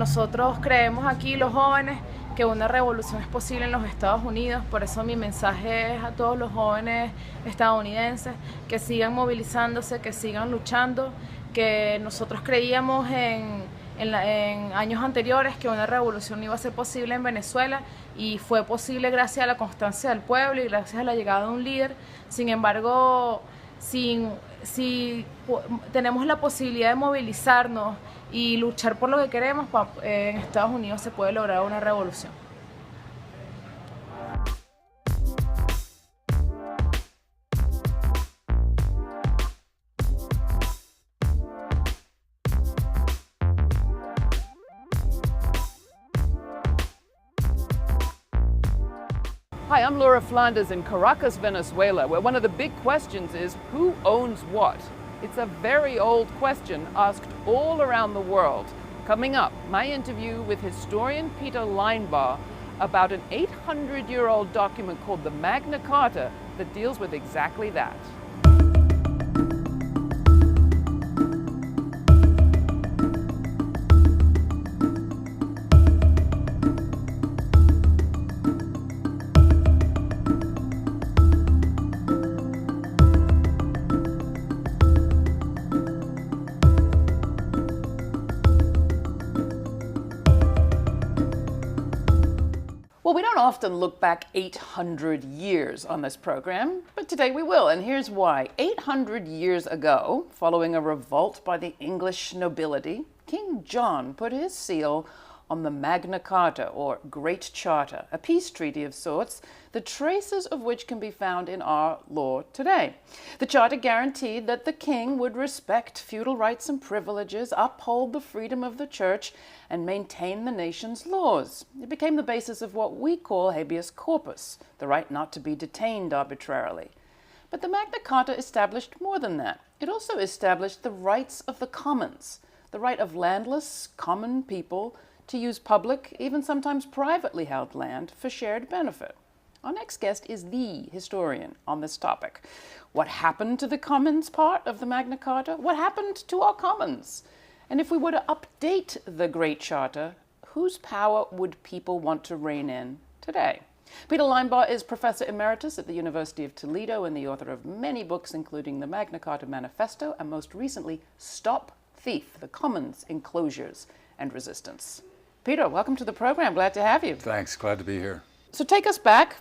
nosotros creemos aquí los jóvenes que una revolución es posible en los Estados Unidos, por eso mi mensaje es a todos los jóvenes estadounidenses que sigan movilizándose, que sigan luchando, que nosotros creíamos en años anteriores que una revolución iba a ser posible en Venezuela y fue posible gracias a la constancia del pueblo y gracias a la llegada de un líder. Sin embargo, si tenemos la posibilidad de movilizarnos y luchar por lo que queremos, en Estados Unidos se puede lograr una revolución. Hi, I'm Laura Flanders in Caracas, Venezuela, where one of the big questions is who owns what? It's a very old question asked all around the world. Coming up, my interview with historian Peter Linebaugh about an 800-year-old document called the Magna Carta that deals with exactly that. Well, we don't often look back 800 years on this program, but today we will, and here's why. 800 years ago, following a revolt by the English nobility, King John put his seal on the Magna Carta, or Great Charter, a peace treaty of sorts, the traces of which can be found in our law today. The charter guaranteed that the king would respect feudal rights and privileges, uphold the freedom of the church, and maintain the nation's laws. It became the basis of what we call habeas corpus, the right not to be detained arbitrarily. But the Magna Carta established more than that. It also established the rights of the commons, the right of landless, common people to use public, even sometimes privately held land for shared benefit. Our next guest is the historian on this topic. What happened to the commons part of the Magna Carta? What happened to our commons? And if we were to update the Great Charter, whose power would people want to rein in today? Peter Linebaugh is Professor Emeritus at the University of Toledo and the author of many books, including the Magna Carta Manifesto and most recently, Stop Thief, the Commons, Enclosures and Resistance. Peter, welcome to the program. Glad to have you. Thanks. Glad to be here. So take us back,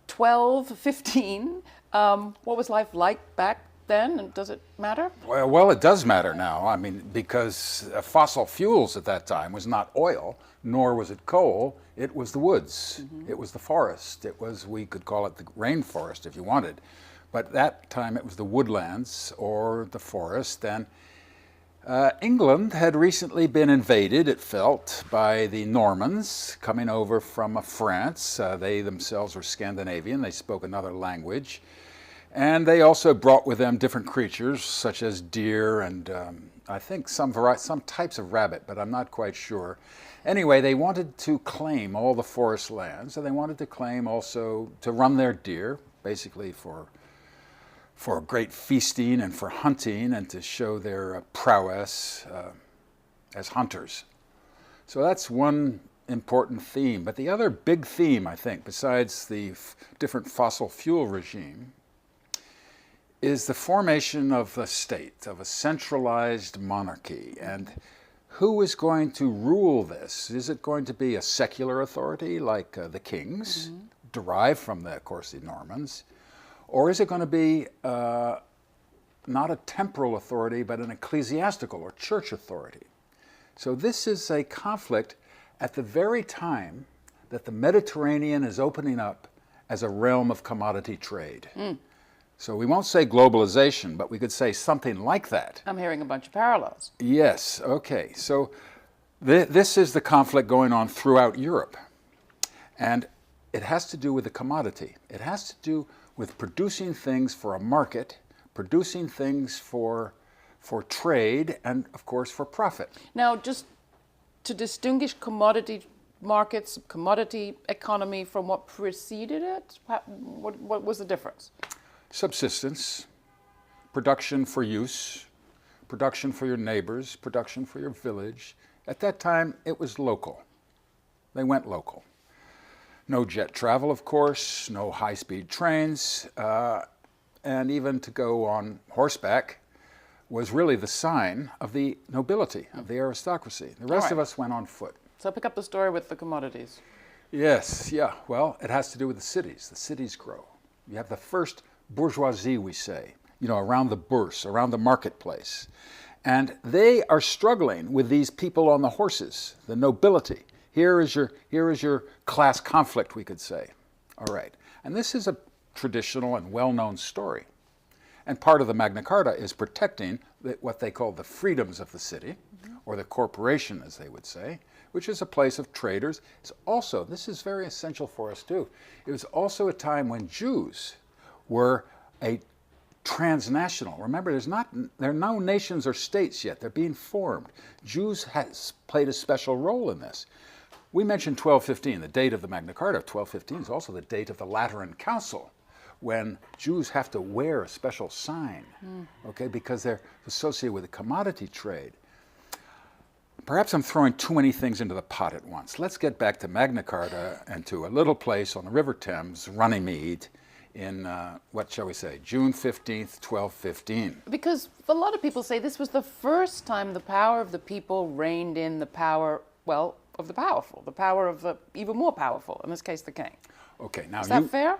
12, 15. What was life like back then, and does it matter? Well, it does matter now. I mean, because fossil fuels at that time was not oil, nor was it coal. It was the woods. Mm-hmm. It was the forest. It was, we could call it the rainforest if you wanted. But at that time it was the woodlands or the forest. And England had recently been invaded, it felt, by the Normans coming over from France. They themselves were Scandinavian. They spoke another language. And they also brought with them different creatures, such as deer and I think some types of rabbit, but I'm not quite sure. Anyway, they wanted to claim all the forest lands, and they wanted to claim also to run their deer, basically for great feasting and for hunting and to show their prowess as hunters. So that's one important theme. But the other big theme, I think, besides the different fossil fuel regime, is the formation of a state, of a centralized monarchy. And who is going to rule this? Is it going to be a secular authority like the kings, mm-hmm. derived from, of course, the Normans? Or is it going to be not a temporal authority, but an ecclesiastical or church authority? So this is a conflict at the very time that the Mediterranean is opening up as a realm of commodity trade. Mm. So we won't say globalization, but we could say something like that. I'm hearing a bunch of parallels. Yes, okay. So this is the conflict going on throughout Europe. And it has to do with the commodity. It has to do with producing things for a market, producing things for trade, and of course for profit. Now, just to distinguish commodity markets, commodity economy from what preceded it, what was the difference? Subsistence, production for use, production for your neighbors, production for your village, At that time, it was local. They went local. No jet travel, of course, no high-speed trains, and even to go on horseback was really the sign of the nobility, of the aristocracy. The rest of us went on foot. So pick up the story with the commodities. Yes, yeah. Well, it has to do with the cities. The cities grow. You have the first bourgeoisie, we say, around the bourse, around the marketplace. And they are struggling with these people on the horses, the nobility. Here is your class conflict, we could say. All right. And this is a traditional and well-known story. And part of the Magna Carta is protecting what they call the freedoms of the city, or the corporation, as they would say, which is a place of traders. It's also, this is very essential for us too, it was also a time when Jews were a transnational. Remember, there are no nations or states yet. They're being formed. Jews has played a special role in this. We mentioned 1215. The date of the Magna Carta, 1215, is also the date of the Lateran Council, when Jews have to wear a special sign, okay, because they're associated with the commodity trade. Perhaps I'm throwing too many things into the pot at once. Let's get back to Magna Carta and to a little place on the River Thames, Runnymede, in, what shall we say, June 15th, 1215. Because a lot of people say this was the first time the power of the people reigned in the power, well, of the powerful, the power of the even more powerful, in this case, the king. Okay, now is that fair?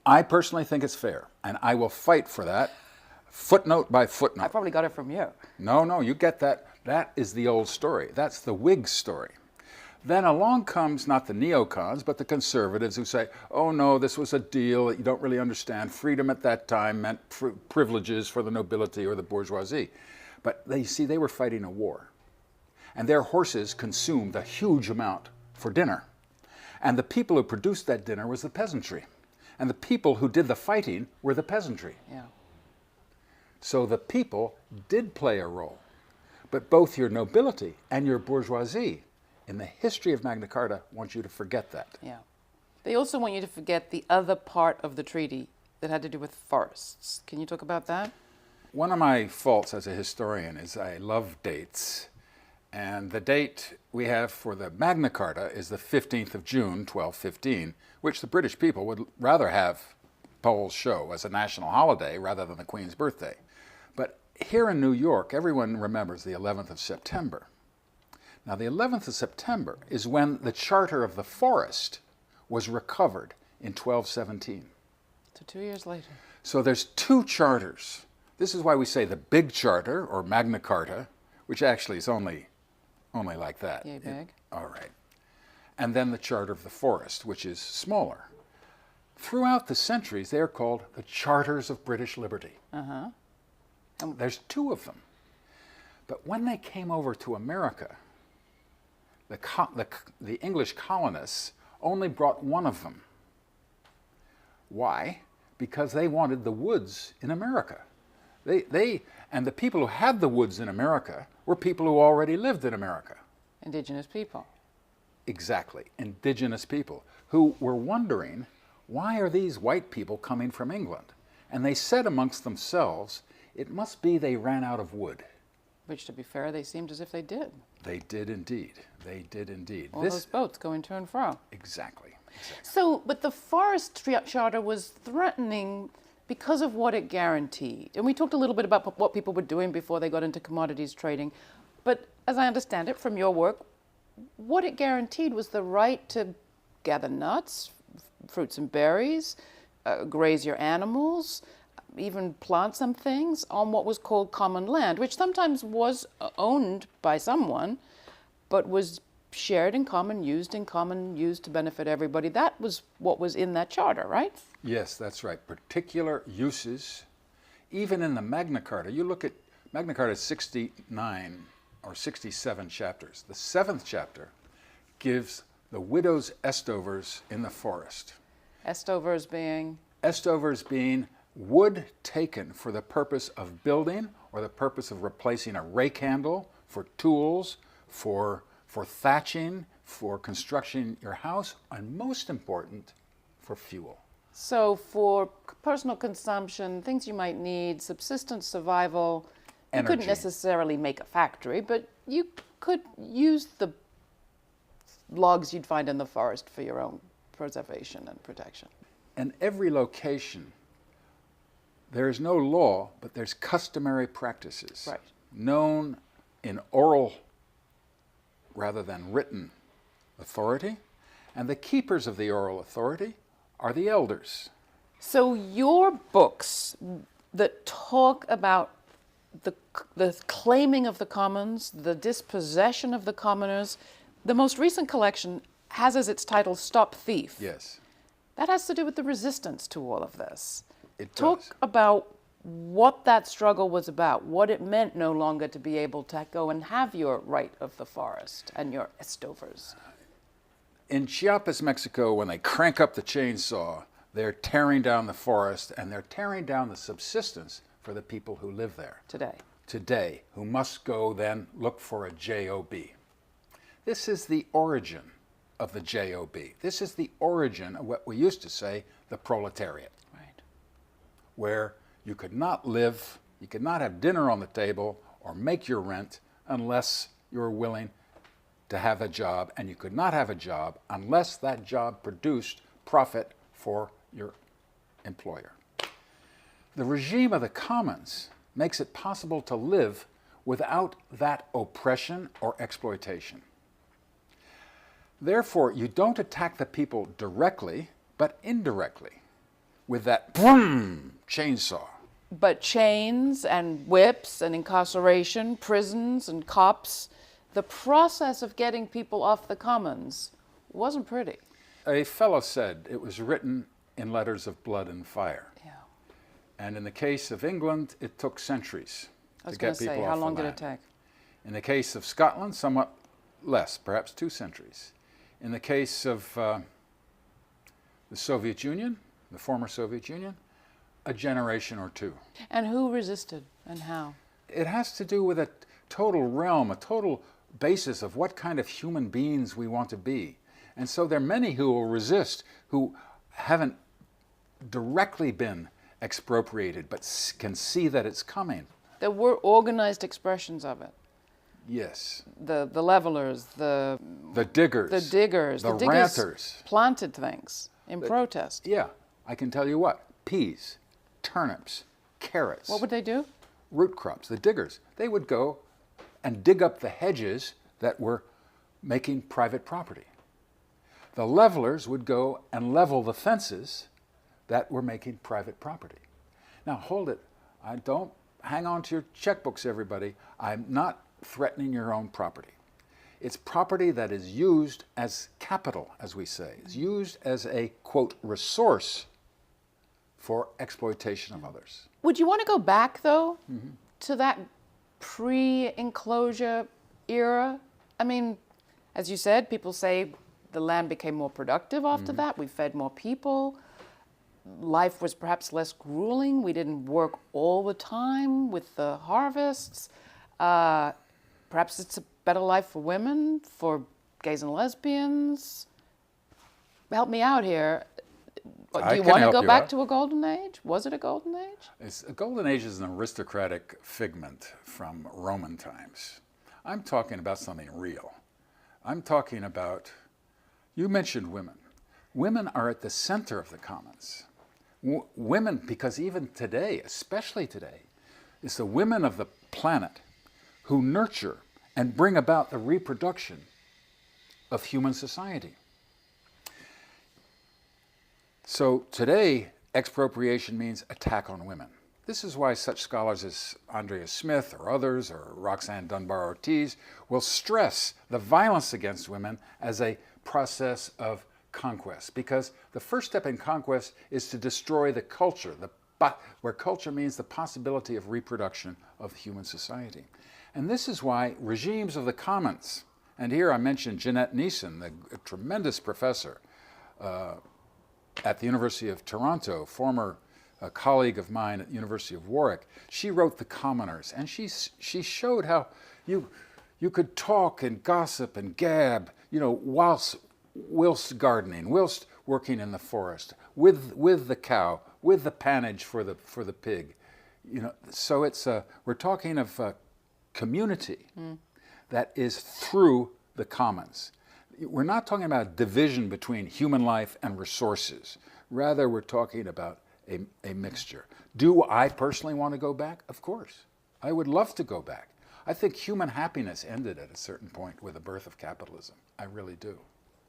I personally think it's fair, and I will fight for that, footnote by footnote. I probably got it from you. No, you get that. That is the old story. That's the Whig story. Then along comes not the neocons, but the conservatives who say, oh no, this was a deal that you don't really understand. Freedom at that time meant privileges for the nobility or the bourgeoisie. But they were fighting a war. And their horses consumed a huge amount for dinner. And the people who produced that dinner was the peasantry. And the people who did the fighting were the peasantry. Yeah. So the people did play a role. But both your nobility and your bourgeoisie, in the history of Magna Carta, want you to forget that. Yeah. They also want you to forget the other part of the treaty that had to do with forests. Can you talk about that? One of my faults as a historian is I love dates. And the date we have for the Magna Carta is the 15th of June, 1215, which the British people would rather have polls show as a national holiday rather than the Queen's birthday. But here in New York, everyone remembers the 11th of September. Now, the 11th of September is when the Charter of the Forest was recovered in 1217. So 2 years later. So there's two charters. This is why we say the Big Charter, or Magna Carta, which actually is only like that. Yay big. All right. And then the Charter of the Forest, which is smaller. Throughout the centuries, they are called the Charters of British Liberty. Uh-huh. And there's two of them. But when they came over to America, the English colonists only brought one of them. Why? Because they wanted the woods in America. And the people who had the woods in America were people who already lived in America. Indigenous people. Exactly, indigenous people who were wondering, why are these white people coming from England? And they said amongst themselves, it must be they ran out of wood. Which, to be fair, they seemed as if they did. They did indeed. They did indeed. All those boats going to and fro. Exactly. So, but the Forest Charter was threatening because of what it guaranteed. And we talked a little bit about what people were doing before they got into commodities trading. But as I understand it from your work, what it guaranteed was the right to gather nuts, fruits and berries, graze your animals, even plant some things on what was called common land, which sometimes was owned by someone, but was shared in common, used to benefit everybody. That was what was in that charter, right? Yes, that's right. Particular uses. Even in the Magna Carta, you look at Magna Carta 69 or 67 chapters. The 7th chapter gives the widows' estovers in the forest. Estovers being? Estovers being wood taken for the purpose of building or the purpose of replacing a rake handle, for tools, for thatching, for constructing your house, and most important, for fuel. So for personal consumption, things you might need, subsistence, survival, Energy. you couldn't necessarily make a factory, but you could use the logs you'd find in the forest for your own preservation and protection. In every location, there is no law, but there's customary practices Right. known in oral rather than written authority, and the keepers of the oral authority are the elders. So your books that talk about the claiming of the commons, the dispossession of the commoners, the most recent collection has as its title Stop Thief. Yes, That has to do with the resistance to all of this. it Talk does. about what that struggle was about, what it meant no longer to be able to go and have your right of the forest and your estovers. In Chiapas, Mexico, when they crank up the chainsaw, they're tearing down the forest and they're tearing down the subsistence for the people who live there Today. who must go then look for a job. This is the origin of the job. This is the origin of what we used to say the proletariat, Right. where you could not live, you could not have dinner on the table or make your rent unless you were willing to have a job, and you could not have a job unless that job produced profit for your employer. The regime of the commons makes it possible to live without that oppression or exploitation. Therefore, you don't attack the people directly, but indirectly with that boom chainsaw. But chains and whips and incarceration, prisons and cops, the process of getting people off the commons wasn't pretty. A fellow said it was written in letters of blood and fire. Yeah. And in the case of England, it took centuries I was to going get to people say, off how the long did land. it take? In the case of Scotland, somewhat less, perhaps 2 centuries. In the case of the Soviet Union, the former Soviet Union, a generation or 2. And who resisted and how? It has to do with a total realm, a total basis of what kind of human beings we want to be. And so there are many who will resist, who haven't directly been expropriated, but can see that it's coming. There were organized expressions of it. Yes. The levelers, the diggers. the diggers ranters. planted things in protest. Yeah, I can tell you what, peas, turnips, carrots. What would they do? Root crops, the diggers. They would go and dig up the hedges that were making private property. The levelers would go and level the fences that were making private property. Now hold it. I don't hang on to your checkbooks, everybody. I'm not threatening your own property. It's property that is used as capital, as we say. It's used as a, quote, resource for exploitation of others. Would you want to go back, though, to that pre-enclosure era? I mean, as you said, people say the land became more productive after that. We fed more people. Life was perhaps less grueling. We didn't work all the time with the harvests. Perhaps it's a better life for women, for gays and lesbians. Help me out here. Do you want to go back to a golden age? Was it a golden age? A golden age is an aristocratic figment from Roman times. I'm talking about something real. I'm talking about, you mentioned women. Women are at the center of the commons. Women, because even today, especially today, it's the women of the planet who nurture and bring about the reproduction of human society. So today, expropriation means attack on women. This is why such scholars as Andrea Smith or others, or Roxanne Dunbar Ortiz, will stress the violence against women as a process of conquest. Because the first step in conquest is to destroy the culture, where culture means the possibility of reproduction of human society. And this is why regimes of the commons, and here I mentioned Jeanette Neeson, the tremendous professor at the University of Toronto, former colleague of mine at the University of Warwick. She wrote The Commoners, and she showed how you could talk and gossip and gab, whilst gardening, whilst working in the forest, with the cow, with the pannage for the pig. So we're talking of community that is through the commons. We're not talking about division between human life and resources. Rather, we're talking about a mixture. Do I personally want to go back? Of course. I would love to go back. I think human happiness ended at a certain point with the birth of capitalism. I really do.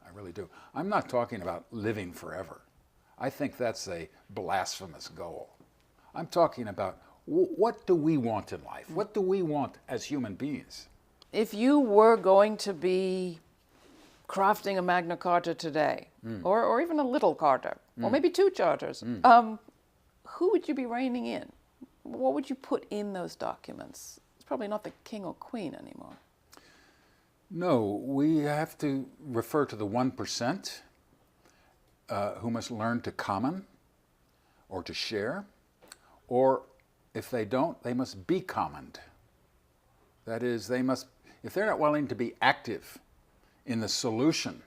I really do. I'm not talking about living forever. I think that's a blasphemous goal. I'm talking about what do we want in life? What do we want as human beings? If you were going to be crafting a Magna Carta today, or even a little charter, or maybe two charters, who would you be reining in? What would you put in those documents? It's probably not the king or queen anymore. No, we have to refer to the 1% who must learn to common or to share, or if they don't, they must be commoned. That is, they must, if they're not willing to be active in the solution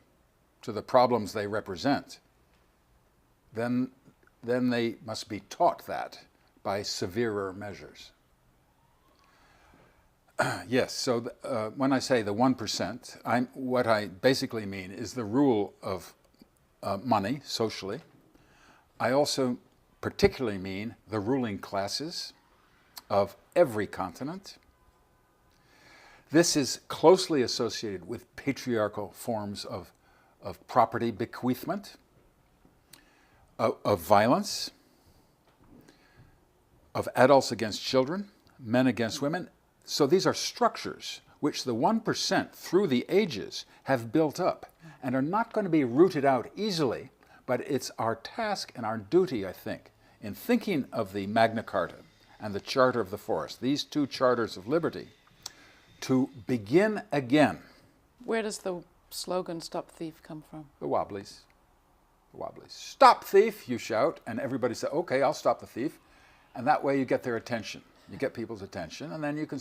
to the problems they represent, then they must be taught that by severer measures. Yes, so when I say the 1%, what I basically mean is the rule of money socially. I also particularly mean the ruling classes of every continent. This is closely associated with patriarchal forms of property bequeathment, of violence, of adults against children, men against women. So these are structures which the 1% through the ages have built up and are not going to be rooted out easily, but it's our task and our duty, I think, in thinking of the Magna Carta and the Charter of the Forest, these two charters of liberty, to begin again. Where does the slogan "Stop Thief" come from? The Wobblies. The Wobblies. Stop thief, you shout, and everybody says, okay, I'll stop the thief. And that way you get their attention. You get people's attention, and then you can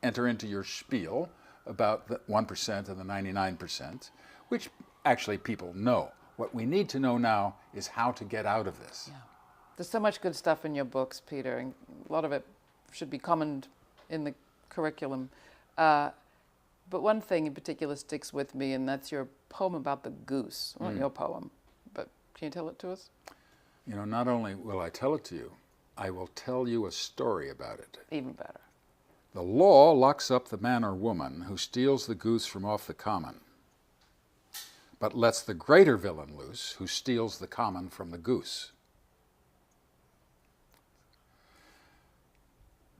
enter into your spiel about the 1% and the 99%, which actually people know. What we need to know now is how to get out of this. Yeah. There's so much good stuff in your books, Peter, and a lot of it should be commoned in the curriculum. But one thing in particular sticks with me, and that's your poem about the goose. Well, not your poem, but can you tell it to us? You know, not only will I tell it to you, I will tell you a story about it. Even better. The law locks up the man or woman who steals the goose from off the common, but lets the greater villain loose who steals the common from the goose.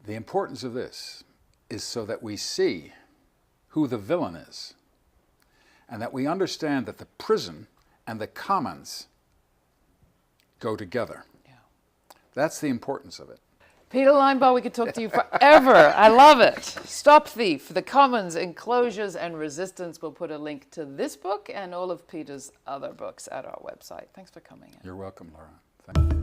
The importance of this is so that we see who the villain is, and that we understand that the prison and the commons go together. Yeah. That's the importance of it. Peter Linebaugh, we could talk to you forever. I love it. Stop Thief, The Commons, Enclosures and Resistance. We'll put a link to this book and all of Peter's other books at our website. Thanks for coming in. You're welcome, Laura. Thank you.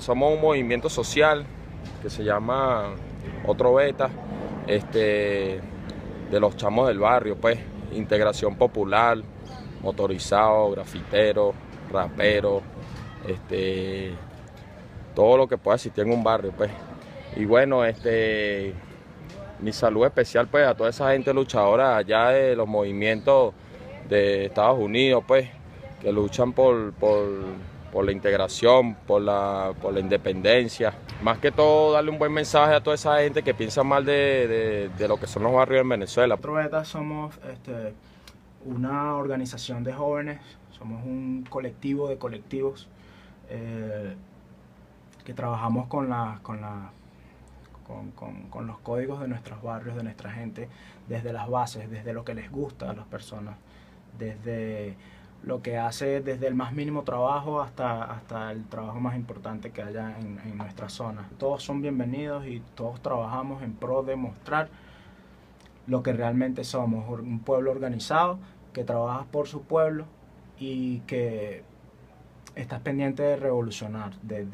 Somos un movimiento social que se llama Otro Beta, de los chamos del barrio, pues, integración popular, motorizado, grafitero, rapero, todo lo que pueda existir en un barrio, pues. Y bueno, mi saludo especial, pues, a toda esa gente luchadora allá de los movimientos de Estados Unidos, pues, que luchan por la integración, por la independencia. Más que todo, darle un buen mensaje a toda esa gente que piensa mal de lo que son los barrios en Venezuela. Otro Beta somos una organización de jóvenes, somos un colectivo de colectivos que trabajamos con los códigos de nuestros barrios, de nuestra gente, desde las bases, desde lo que les gusta a las personas, desde lo que hace desde el más mínimo trabajo hasta el trabajo más importante que haya en nuestra zona. Todos son bienvenidos y todos trabajamos en pro de mostrar lo que realmente somos, un pueblo organizado que trabaja por su pueblo y que está pendiente de revolucionar, de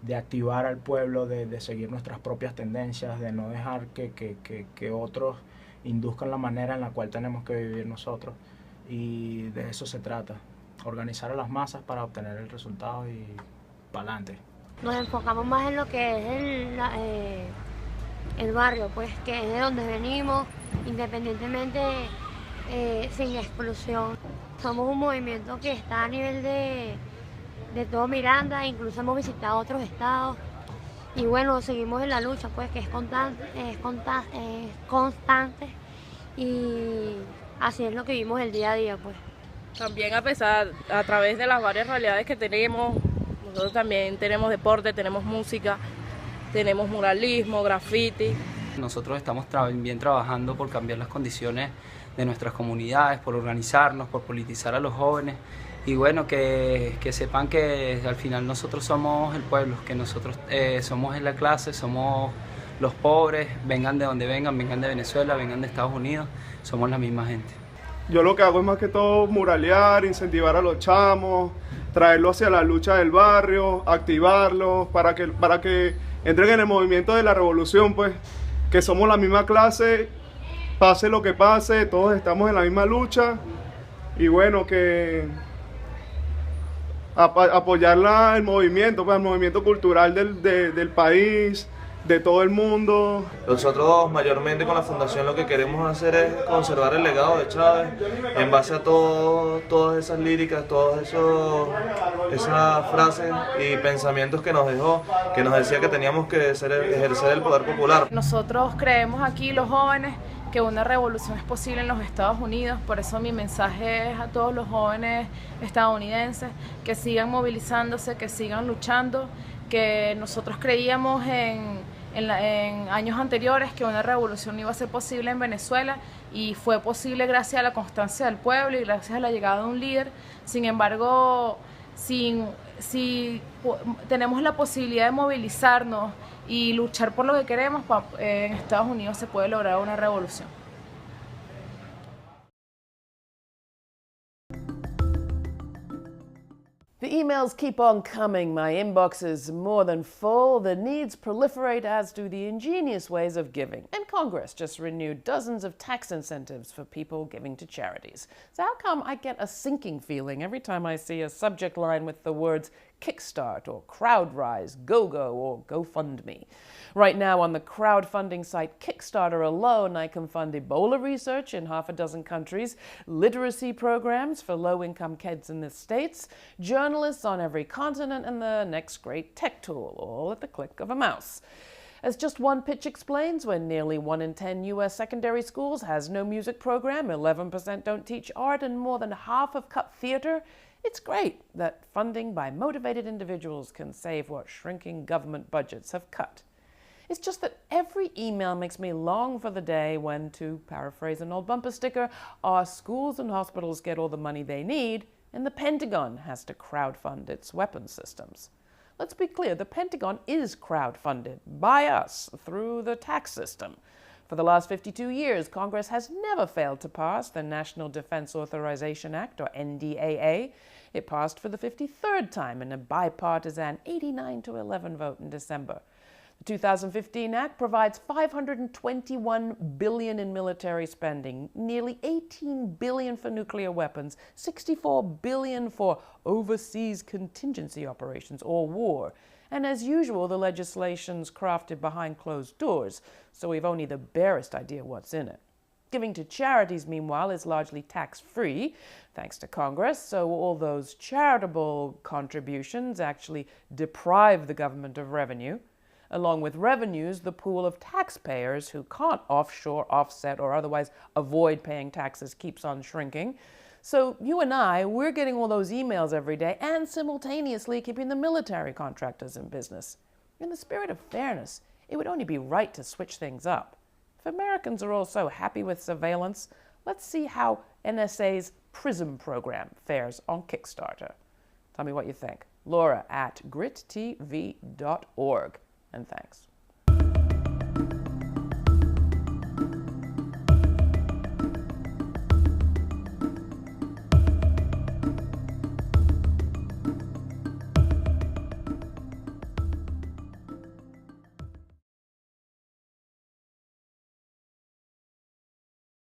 de activar al pueblo, de seguir nuestras propias tendencias, de no dejar que otros induzcan la manera en la cual tenemos que vivir nosotros. Y de eso se trata, organizar a las masas para obtener el resultado y para adelante. Nos enfocamos más en lo que es el barrio, pues, que es de donde venimos, independientemente, sin exclusión. Somos un movimiento que está a nivel de todo Miranda, incluso hemos visitado otros estados. Y bueno, seguimos en la lucha, pues, que es constante, y así es lo que vivimos el día a día, pues. También a través de las varias realidades que tenemos, nosotros también tenemos deporte, tenemos música, tenemos muralismo, graffiti. Nosotros estamos también trabajando por cambiar las condiciones de nuestras comunidades, por organizarnos, por politizar a los jóvenes y bueno, que sepan que al final nosotros somos el pueblo, que nosotros somos la clase, somos los pobres, vengan de donde vengan de Venezuela, vengan de Estados Unidos, somos la misma gente. Yo lo que hago es más que todo muralear, incentivar a los chamos, traerlos hacia la lucha del barrio, activarlos para que entren en el movimiento de la revolución, pues, que somos la misma clase, pase lo que pase, todos estamos en la misma lucha y bueno, que apoyar el movimiento, pues, el movimiento cultural del país, de todo el mundo. Nosotros mayormente con la fundación lo que queremos hacer es conservar el legado de Chávez en base a todas esas líricas, esas frases y pensamientos que nos dejó, que nos decía que teníamos que ejercer el poder popular. Nosotros creemos aquí los jóvenes que una revolución es posible en los Estados Unidos, por eso mi mensaje es a todos los jóvenes estadounidenses que sigan movilizándose, que sigan luchando, que nosotros creíamos en años anteriores que una revolución iba a ser posible en Venezuela y fue posible gracias a la constancia del pueblo y gracias a la llegada de un líder. Sin embargo, si tenemos la posibilidad de movilizarnos y luchar por lo que queremos, en Estados Unidos se puede lograr una revolución. The emails keep on coming. My inbox is more than full. The needs proliferate, as do the ingenious ways of giving. And Congress just renewed dozens of tax incentives for people giving to charities. So how come I get a sinking feeling every time I see a subject line with the words Kickstart or CrowdRise, GoGo or GoFundMe? Right now on the crowdfunding site Kickstarter alone, I can fund Ebola research in 6 countries, literacy programs for low-income kids in the States, journalists on every continent, and the next great tech tool, all at the click of a mouse. As just one pitch explains, when nearly 1 in 10 U.S. secondary schools has no music program, 11% don't teach art, and more than half have cut theater, it's great that funding by motivated individuals can save what shrinking government budgets have cut. It's just that every email makes me long for the day when, to paraphrase an old bumper sticker, our schools and hospitals get all the money they need and the Pentagon has to crowdfund its weapons systems. Let's be clear, the Pentagon is crowdfunded by us through the tax system. For the last 52 years, Congress has never failed to pass the National Defense Authorization Act, or NDAA. It passed for the 53rd time in a bipartisan 89-11 vote in December. The 2015 Act provides $521 billion in military spending, nearly $18 billion for nuclear weapons, $64 billion for overseas contingency operations or war. And as usual, the legislation's crafted behind closed doors, so we've only the barest idea what's in it. Giving to charities, meanwhile, is largely tax-free, thanks to Congress, so all those charitable contributions actually deprive the government of revenue. Along with revenues, the pool of taxpayers who can't offshore, offset, or otherwise avoid paying taxes keeps on shrinking. So you and I, we're getting all those emails every day and simultaneously keeping the military contractors in business. In the spirit of fairness, it would only be right to switch things up. If Americans are all so happy with surveillance, let's see how NSA's PRISM program fares on Kickstarter. Tell me what you think. Laura at grittv.org. And thanks.